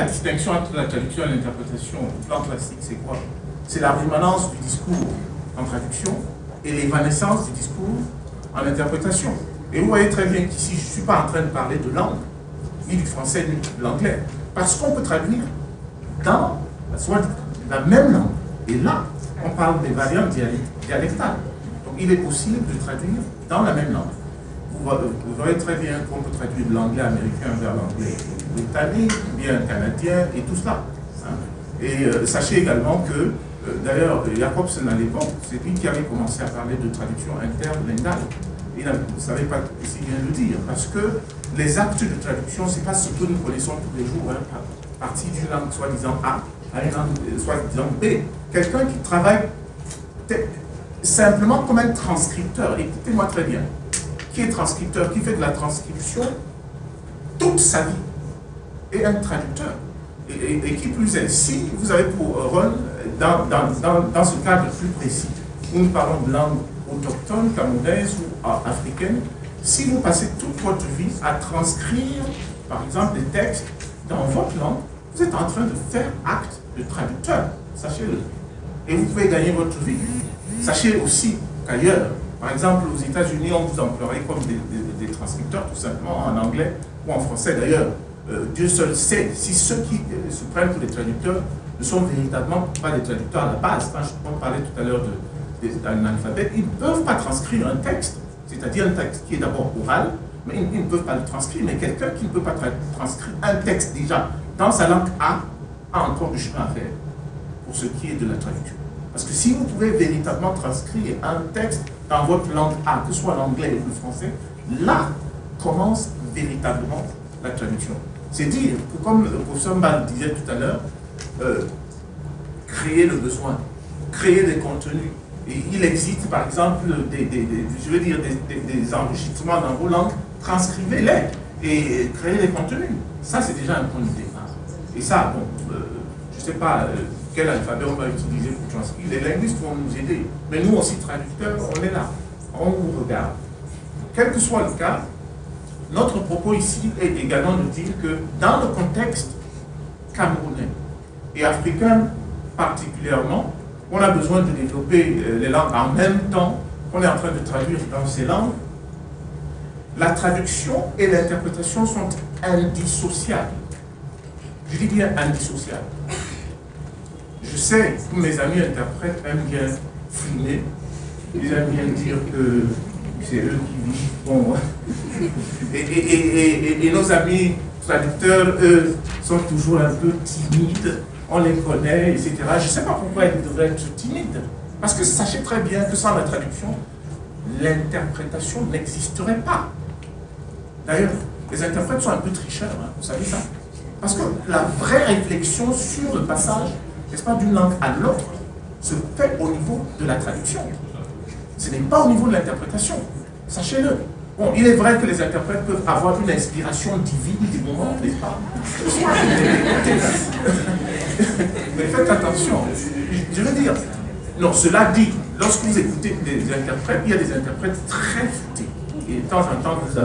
la distinction entre la traduction et l'interprétation au plan classique, c'est quoi? C'est la rémanence du discours en traduction et l'évanescence du discours en interprétation. Et vous voyez très bien qu'ici, je ne suis pas en train de parler de langue, ni du français, ni de l'anglais, parce qu'on peut traduire dans soit la même langue. Et là, on parle des variantes dialectales. Donc, il est possible de traduire dans la même langue. Vous voyez très bien qu'on peut traduire de l'anglais américain vers l'anglais britannique, bien canadien, et tout cela. Et sachez également que, d'ailleurs, Jacobson à l'époque, c'est lui qui avait commencé à parler de traduction interlinguale. Il ne savait pas si bien le dire, parce que les actes de traduction, ce n'est pas ce que nous connaissons tous les jours, hein, partie d'une langue soi-disant A à une langue soi-disant B. Quelqu'un qui travaille simplement comme un transcripteur, écoutez-moi très bien, qui est transcripteur, qui fait de la transcription toute sa vie, et un traducteur. Et qui plus est, si vous avez pour rôle, dans ce cadre plus précis, où nous parlons de langue autochtone, camerounaise ou africaine, si vous passez toute votre vie à transcrire, par exemple, des textes dans votre langue, vous êtes en train de faire acte de traducteur, sachez-le. Et vous pouvez gagner votre vie. Sachez aussi qu'ailleurs, par exemple, aux États-Unis, on vous emploierait comme des transcripteurs, tout simplement, en anglais ou en français. D'ailleurs, Dieu seul sait si ceux qui se prennent pour des traducteurs ne sont véritablement pas des traducteurs à la base. Quand on parlait tout à l'heure d'un alphabet, ils ne peuvent pas transcrire un texte, c'est-à-dire un texte qui est d'abord oral, mais ils ne peuvent pas le transcrire. Mais quelqu'un qui ne peut pas transcrire un texte déjà dans sa langue A encore du chemin à faire pour ce qui est de la traduction. Parce que si vous pouvez véritablement transcrire un texte dans votre langue A, que ce soit l'anglais ou le français, là commence véritablement la traduction. C'est dire que, comme le professeur Mbal disait tout à l'heure, créer le besoin, créer des contenus. Et il existe par exemple des enregistrements dans vos langues, transcrivez-les et créez des contenus. Ça, c'est déjà un point de départ. Et ça, bon, je ne sais pas quel alphabet on va utiliser pour transcrire. Les linguistes vont nous aider. Mais nous aussi, traducteurs, on est là. On vous regarde. Quel que soit le cas, notre propos ici est également de dire que dans le contexte camerounais et africain particulièrement, on a besoin de développer les langues en même temps qu'on est en train de traduire dans ces langues. La traduction et l'interprétation sont indissociables. Je dis bien indissociables. Je sais que mes amis interprètes aiment bien frimer, ils aiment bien dire que c'est eux qui vivent. Bon. Et nos amis traducteurs, eux, sont toujours un peu timides, on les connaît, etc. Je ne sais pas pourquoi ils devraient être timides. Parce que sachez très bien que sans la traduction, l'interprétation n'existerait pas. D'ailleurs, les interprètes sont un peu tricheurs, hein, vous savez ça? Parce que la vraie réflexion sur le passage, n'est-ce pas, d'une langue à l'autre, se fait au niveau de la traduction. Ce n'est pas au niveau de l'interprétation. Sachez-le. Bon, il est vrai que les interprètes peuvent avoir une inspiration divine du moment, n'est-ce pas? Mais faites attention. Je veux dire, non, cela dit, lorsque vous écoutez des interprètes, il y a des interprètes très futés. Et de temps en temps, vous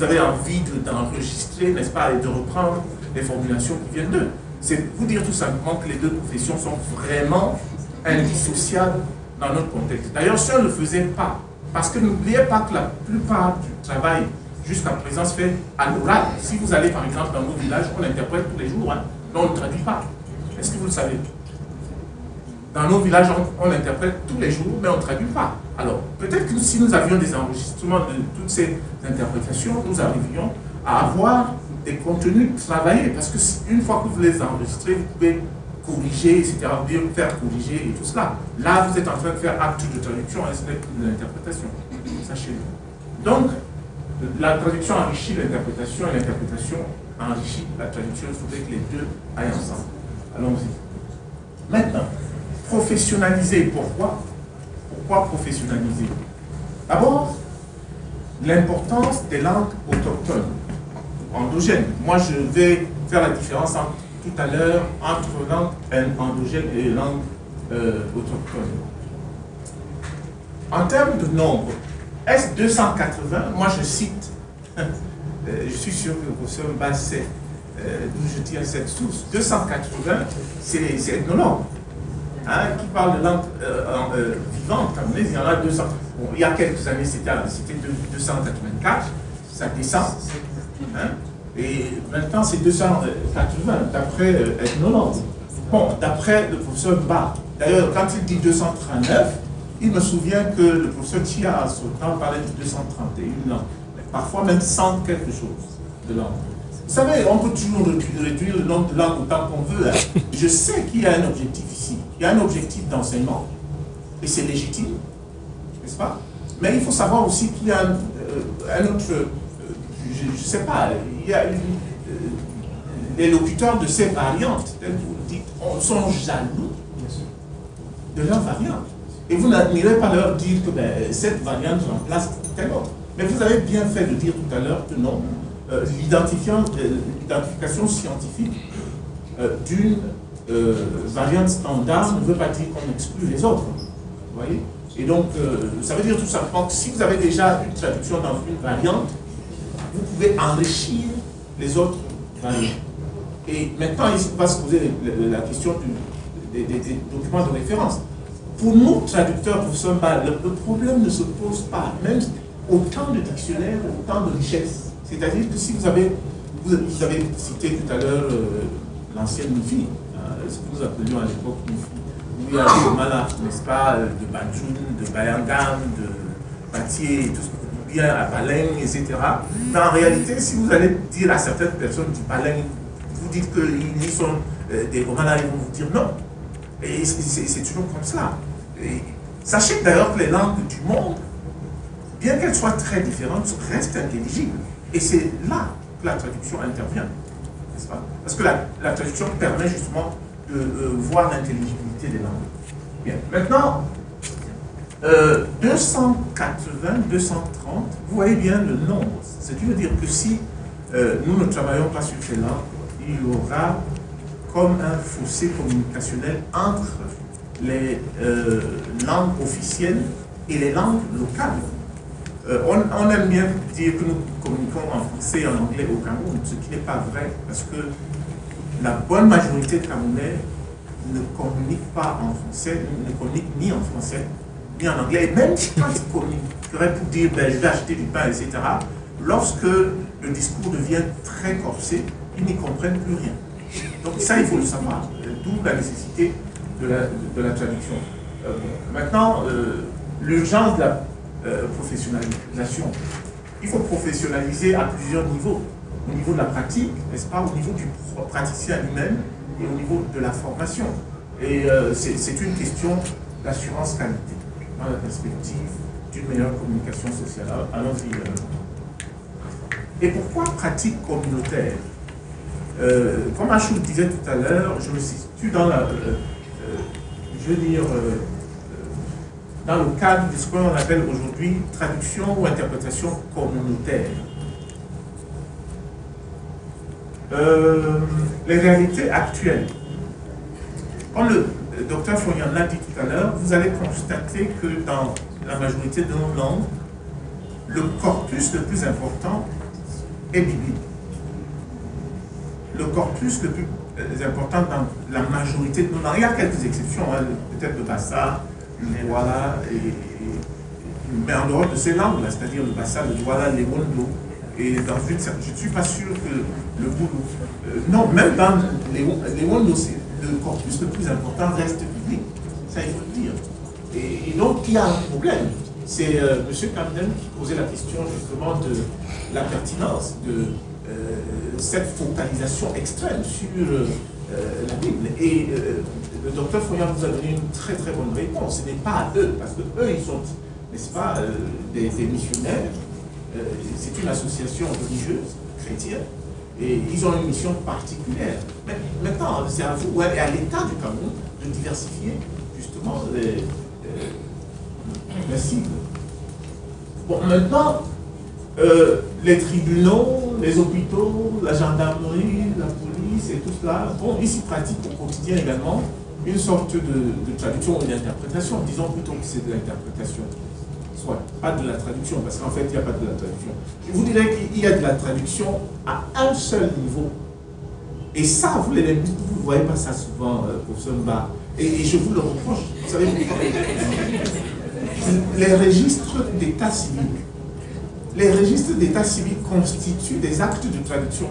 avez envie d'enregistrer, n'est-ce pas, et de reprendre les formulations qui viennent d'eux. C'est vous dire tout simplement que les deux professions sont vraiment indissociables dans notre contexte. D'ailleurs, si on ne le faisait pas, parce que n'oubliez pas que la plupart du travail jusqu'à présent se fait à l'oral. Si vous allez par exemple dans nos villages, on interprète tous les jours, hein, mais on ne traduit pas. Est-ce que vous le savez? Dans nos villages, on interprète tous les jours, mais on ne traduit pas. Alors, peut-être que si nous avions des enregistrements de toutes ces interprétations, nous arrivions à avoir des contenus travaillés, parce que une fois que vous les enregistrez, vous pouvez corriger, etc., bien faire corriger et tout cela. Là, vous êtes en train de faire acte de traduction, et ce n'est plus de l'interprétation. Sachez-le. Donc, la traduction enrichit l'interprétation et l'interprétation enrichit la traduction. Il faudrait que les deux aillent ensemble. Allons-y. Maintenant, professionnaliser. Pourquoi? Pourquoi professionnaliser? D'abord, l'importance des langues autochtones, endogènes. Moi, je vais faire la différence tout à l'heure entre langue endogène et langue autochtone. En termes de nombre, est-ce 280? Moi, je cite, je suis sûr que le professeur Mbal sait, d'où je tiens cette source. 280, c'est ethnologue, hein, qui parle de langue vivante camerounaise. Il y en a 200. Bon, il y a quelques années, c'était 284, ça descend. Hein, et maintenant, c'est 280, d'après ethnologue. Bon, d'après le professeur Ba. D'ailleurs, quand il dit 239, il me souvient que le professeur Chia, à son temps, parlait de 231 langues. Parfois même 100 quelque chose de langues. Vous savez, on peut toujours réduire le nombre de langues autant qu'on veut. Hein. Je sais qu'il y a un objectif ici. Il y a un objectif d'enseignement. Et c'est légitime, n'est-ce pas? Mais il faut savoir aussi qu'il y a un autre... je ne sais pas, il y a les locuteurs de ces variantes, telles que vous le dites, sont jaloux de leur variante. Et vous n'admirez pas leur dire que cette variante remplace telle autre. Mais vous avez bien fait de dire tout à l'heure que non, l'identification scientifique d'une variante standard ne veut pas dire qu'on exclut les autres. Vous voyez? Et donc, ça veut dire tout simplement que si vous avez déjà une traduction dans une variante, vous pouvez enrichir les autres variantes. Et maintenant, il va se poser la question des documents de référence. Pour nous, traducteurs, professeur Ba, le problème ne se pose pas. Même autant de dictionnaires, autant de richesses. C'est-à-dire que si vous avez cité tout à l'heure l'ancienne Nufi, ce que nous appelions à l'époque Nufi, où il y avait le Malaf, n'est-ce pas, de Badjoun, de Bayangam, de Batier, tout ce que bien à Paleng, etc. Mais en réalité, si vous allez dire à certaines personnes du Paleng, vous dites qu'ils sont des Romans, ils vont vous dire non. Et c'est toujours comme cela. Et sachez d'ailleurs que les langues du monde, bien qu'elles soient très différentes, restent intelligibles. Et c'est là que la traduction intervient, n'est-ce pas? Parce que la traduction permet justement de voir l'intelligibilité des langues. Bien, maintenant, 280, 230, vous voyez bien le nombre. Ce qui veut dire que si nous ne travaillons pas sur ces langues, il y aura comme un fossé communicationnel entre les langues officielles et les langues locales. On aime bien dire que nous communiquons en français et en anglais au Cameroun, ce qui n'est pas vrai, parce que la bonne majorité de Camerounais ne communiquent pas en français, ne communiquent ni en français, ni en anglais, et même quand ils communiqueraient pour dire je vais acheter du pain, etc., lorsque le discours devient très corsé, ils n'y comprennent plus rien. Donc ça, il faut le savoir, d'où la nécessité de la traduction. Maintenant, l'urgence de la professionnalisation. Il faut professionnaliser à plusieurs niveaux. Au niveau de la pratique, n'est-ce pas, au niveau du praticien lui-même et au niveau de la formation. Et c'est une question d'assurance qualité dans la perspective d'une meilleure communication sociale. Allons-y. Et pourquoi pratique communautaire? Comme Achou le disait tout à l'heure, je me situe dans dans le cadre de ce qu'on appelle aujourd'hui traduction ou interprétation communautaire. Les réalités actuelles. Comme le docteur Fourian l'a dit tout à l'heure, vous allez constater que dans la majorité de nos langues, le corpus le plus important est biblique. Le corpus le plus important dans la majorité de nos langues. Il y a quelques exceptions, hein, peut-être le Bassa, le Douala, mais en dehors de ces langues, c'est-à-dire le Bassa, le Douala, les Wondo, et dans une certaine, je ne suis pas sûr que le Boulou. Non, même dans les Wondo, le corpus le plus important reste biblique. Ça, il faut le dire. Et donc, il y a un problème. C'est M. Camden qui posait la question justement de la pertinence de cette focalisation extrême sur la Bible. Et le docteur Fourian vous a donné une très très bonne réponse. Ce n'est pas à eux, parce que eux, ils sont, n'est-ce pas, des missionnaires. C'est une association religieuse, chrétienne, et ils ont une mission particulière. Mais maintenant, c'est à vous, et à l'État du Cameroun, de diversifier justement les cibles. Bon, maintenant, les tribunaux, les hôpitaux, la gendarmerie, la police et tout cela, bon, ici pratiquent au quotidien également une sorte de traduction ou d'interprétation. Disons plutôt que c'est de l'interprétation. Soit pas de la traduction, parce qu'en fait, il n'y a pas de la traduction. Je vous dirais qu'il y a de la traduction à un seul niveau, Et ça, vous les linguistes, vous ne voyez pas ça souvent, professeur Mba. Et je vous le reproche. Vous savez pourquoi? Les registres d'état civil. Les registres d'état civil constituent des actes de traduction.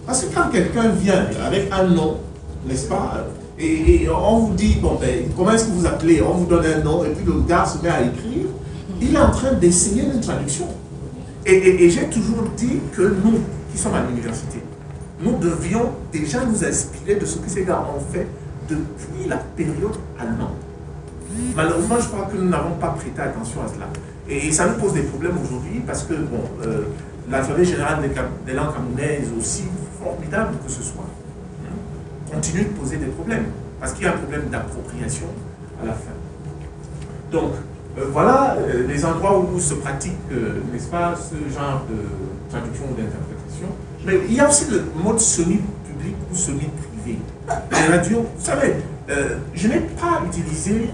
Parce que quand quelqu'un vient avec un nom, n'est-ce pas, et on vous dit, bon, ben, comment est-ce que vous appelez? On vous donne un nom, et puis le gars se met à écrire, il est en train d'essayer une traduction. Et j'ai toujours dit que nous, qui sommes à l'université, nous devions déjà nous inspirer de ce que ces gars ont fait depuis la période allemande. Malheureusement, je crois que nous n'avons pas prêté attention à cela. Et ça nous pose des problèmes aujourd'hui parce que, bon, l'Assemblée générale des langues camerounaises, aussi formidable que ce soit, continue de poser des problèmes. Parce qu'il y a un problème d'appropriation à la fin. Donc, voilà les endroits où se pratique, n'est-ce pas, ce genre de traduction ou d'interprétation. Mais il y a aussi le mode semi-public ou semi-privé. Les radios, vous savez, je n'ai pas utilisé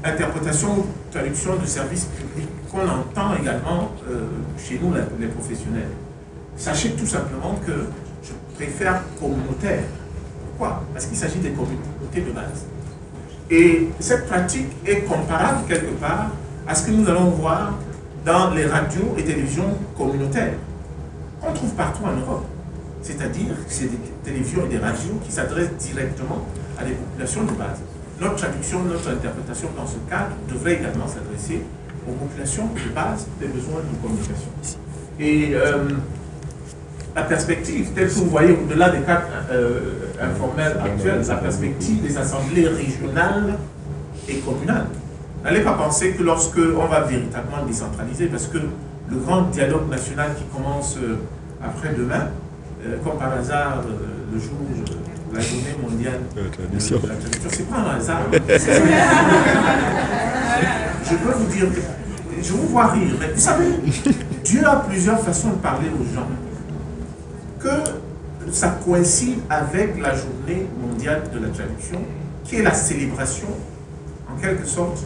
interprétation ou traduction de services publics qu'on entend également chez nous, les professionnels. Sachez tout simplement que je préfère communautaire. Pourquoi? Parce qu'il s'agit des communautés de base. Et cette pratique est comparable quelque part à ce que nous allons voir dans les radios et télévisions communautaires qu'on trouve partout en Europe. C'est-à-dire que c'est des télévisions et des radios qui s'adressent directement à des populations de base. Notre traduction, notre interprétation dans ce cadre devrait également s'adresser aux populations de base des besoins de communication. Et la perspective, telle que vous voyez au-delà des cadres informels actuels, la perspective des assemblées régionales et communales. N'allez pas penser que lorsque on va véritablement décentraliser, parce que le grand dialogue national qui commence après-demain, comme par hasard, le jour de la journée mondiale de la traduction, c'est pas un hasard. Je peux vous dire, je vous vois rire, mais vous savez, Dieu a plusieurs façons de parler aux gens. Que ça coïncide avec la journée mondiale de la traduction, qui est la célébration, en quelque sorte,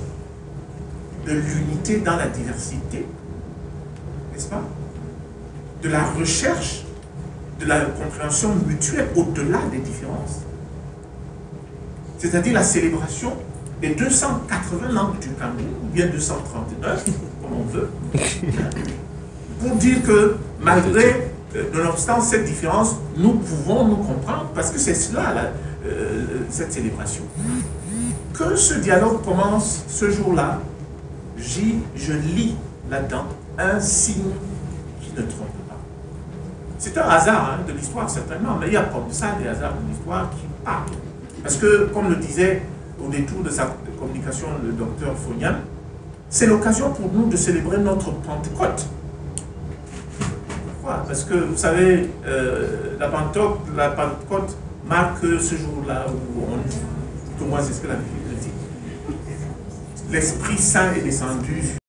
de l'unité dans la diversité, n'est-ce pas? De la recherche, de la compréhension mutuelle au-delà des différences. C'est-à-dire la célébration des 280 langues du Cameroun, ou bien 239, comme on veut, pour dire que malgré, nonobstant cette différence, nous pouvons nous comprendre, parce que c'est cela, cette célébration. Que ce dialogue commence ce jour-là, je lis là-dedans un signe qui ne trompe pas. C'est un hasard de l'histoire, certainement, mais il y a comme ça des hasards de l'histoire qui parlent. Parce que, comme le disait au détour de sa communication le docteur Fognan, c'est l'occasion pour nous de célébrer notre Pentecôte. Pourquoi? Parce que, vous savez, la Pentecôte marque ce jour-là où on dit, pour moi c'est ce que la Bible dit, l'Esprit Saint est descendu